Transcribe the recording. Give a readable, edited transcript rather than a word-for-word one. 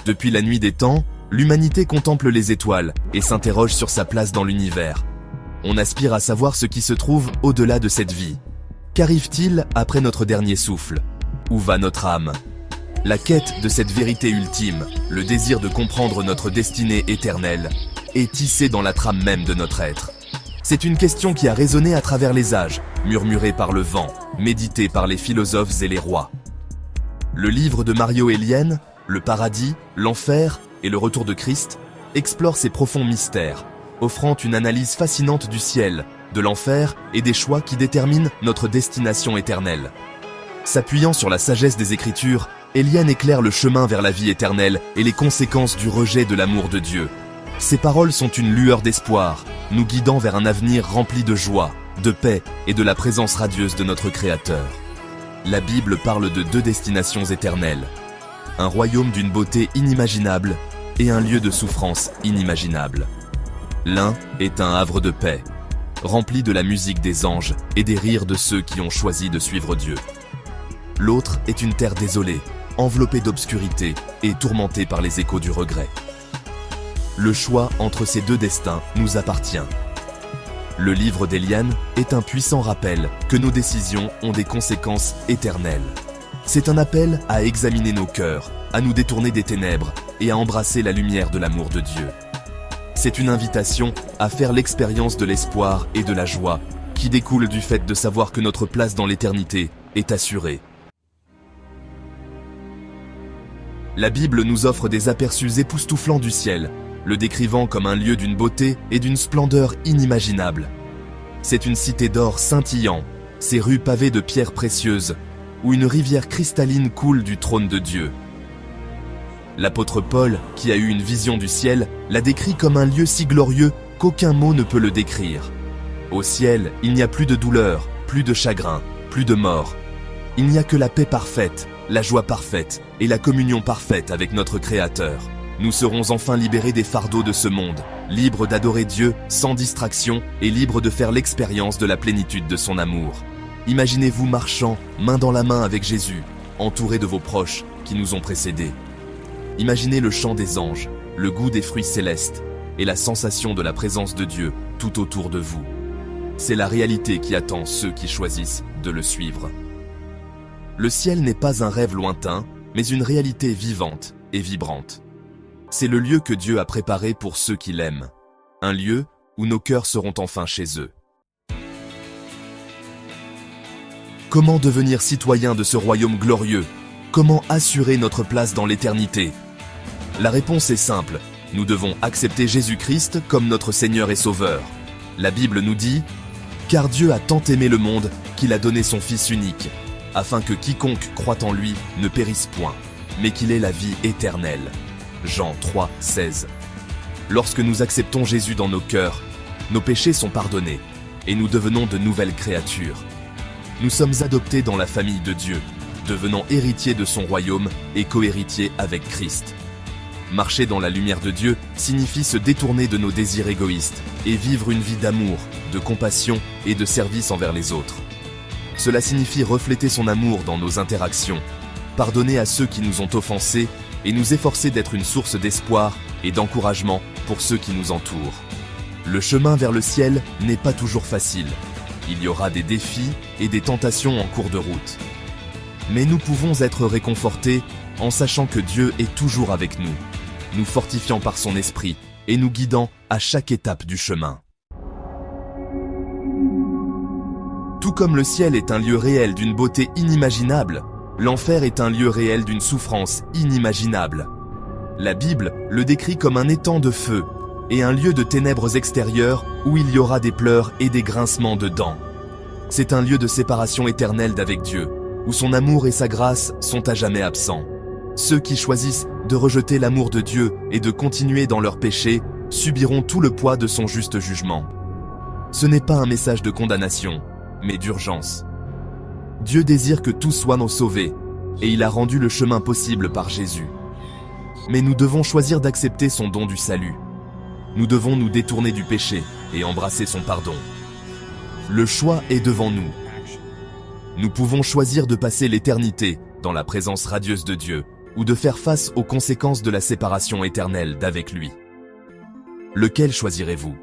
Depuis la nuit des temps, l'humanité contemple les étoiles et s'interroge sur sa place dans l'univers. On aspire à savoir ce qui se trouve au-delà de cette vie. Qu'arrive-t-il après notre dernier souffle? Où va notre âme? La quête de cette vérité ultime, le désir de comprendre notre destinée éternelle, est tissé dans la trame même de notre être. C'est une question qui a résonné à travers les âges, murmurée par le vent, méditée par les philosophes et les rois. Le livre de Mario Eliane, Le paradis, l'enfer et le retour de Christ, explore ces profonds mystères, offrant une analyse fascinante du ciel, de l'enfer et des choix qui déterminent notre destination éternelle. S'appuyant sur la sagesse des Écritures, Eliane éclaire le chemin vers la vie éternelle et les conséquences du rejet de l'amour de Dieu. Ces paroles sont une lueur d'espoir, nous guidant vers un avenir rempli de joie, de paix et de la présence radieuse de notre Créateur. La Bible parle de deux destinations éternelles, un royaume d'une beauté inimaginable et un lieu de souffrance inimaginable. L'un est un havre de paix, rempli de la musique des anges et des rires de ceux qui ont choisi de suivre Dieu. L'autre est une terre désolée, enveloppée d'obscurité et tourmentée par les échos du regret. Le choix entre ces deux destins nous appartient. Le livre d'Eliane est un puissant rappel que nos décisions ont des conséquences éternelles. C'est un appel à examiner nos cœurs, à nous détourner des ténèbres et à embrasser la lumière de l'amour de Dieu. C'est une invitation à faire l'expérience de l'espoir et de la joie qui découle du fait de savoir que notre place dans l'éternité est assurée. La Bible nous offre des aperçus époustouflants du ciel, le décrivant comme un lieu d'une beauté et d'une splendeur inimaginables. C'est une cité d'or scintillant, ses rues pavées de pierres précieuses, où une rivière cristalline coule du trône de Dieu. L'apôtre Paul, qui a eu une vision du ciel, l'a décrit comme un lieu si glorieux qu'aucun mot ne peut le décrire. Au ciel, il n'y a plus de douleur, plus de chagrin, plus de mort. Il n'y a que la paix parfaite, la joie parfaite et la communion parfaite avec notre Créateur. Nous serons enfin libérés des fardeaux de ce monde, libres d'adorer Dieu sans distraction et libres de faire l'expérience de la plénitude de son amour. Imaginez-vous marchant main dans la main avec Jésus, entouré de vos proches qui nous ont précédés. Imaginez le chant des anges, le goût des fruits célestes et la sensation de la présence de Dieu tout autour de vous. C'est la réalité qui attend ceux qui choisissent de le suivre. Le ciel n'est pas un rêve lointain, mais une réalité vivante et vibrante. C'est le lieu que Dieu a préparé pour ceux qui l'aiment, un lieu où nos cœurs seront enfin chez eux. Comment devenir citoyen de ce royaume glorieux? Comment assurer notre place dans l'éternité? La réponse est simple, nous devons accepter Jésus-Christ comme notre Seigneur et Sauveur. La Bible nous dit « Car Dieu a tant aimé le monde qu'il a donné son Fils unique, afin que quiconque croit en lui ne périsse point, mais qu'il ait la vie éternelle. » Jean 3, 16. Lorsque nous acceptons Jésus dans nos cœurs, nos péchés sont pardonnés et nous devenons de nouvelles créatures. Nous sommes adoptés dans la famille de Dieu, devenant héritiers de son royaume et co-héritiers avec Christ. Marcher dans la lumière de Dieu signifie se détourner de nos désirs égoïstes et vivre une vie d'amour, de compassion et de service envers les autres. Cela signifie refléter son amour dans nos interactions, pardonner à ceux qui nous ont offensés et nous efforcer d'être une source d'espoir et d'encouragement pour ceux qui nous entourent. Le chemin vers le ciel n'est pas toujours facile. Il y aura des défis et des tentations en cours de route. Mais nous pouvons être réconfortés en sachant que Dieu est toujours avec nous, nous fortifiant par son esprit et nous guidant à chaque étape du chemin. Tout comme le ciel est un lieu réel d'une beauté inimaginable, l'enfer est un lieu réel d'une souffrance inimaginable. La Bible le décrit comme un étang de feu et un lieu de ténèbres extérieures où il y aura des pleurs et des grincements de dents. C'est un lieu de séparation éternelle d'avec Dieu, où son amour et sa grâce sont à jamais absents. Ceux qui choisissent de rejeter l'amour de Dieu et de continuer dans leur péché subiront tout le poids de son juste jugement. Ce n'est pas un message de condamnation, mais d'urgence. Dieu désire que tous soient sauvés, et il a rendu le chemin possible par Jésus. Mais nous devons choisir d'accepter son don du salut. Nous devons nous détourner du péché et embrasser son pardon. Le choix est devant nous. Nous pouvons choisir de passer l'éternité dans la présence radieuse de Dieu, ou de faire face aux conséquences de la séparation éternelle d'avec lui? Lequel choisirez-vous?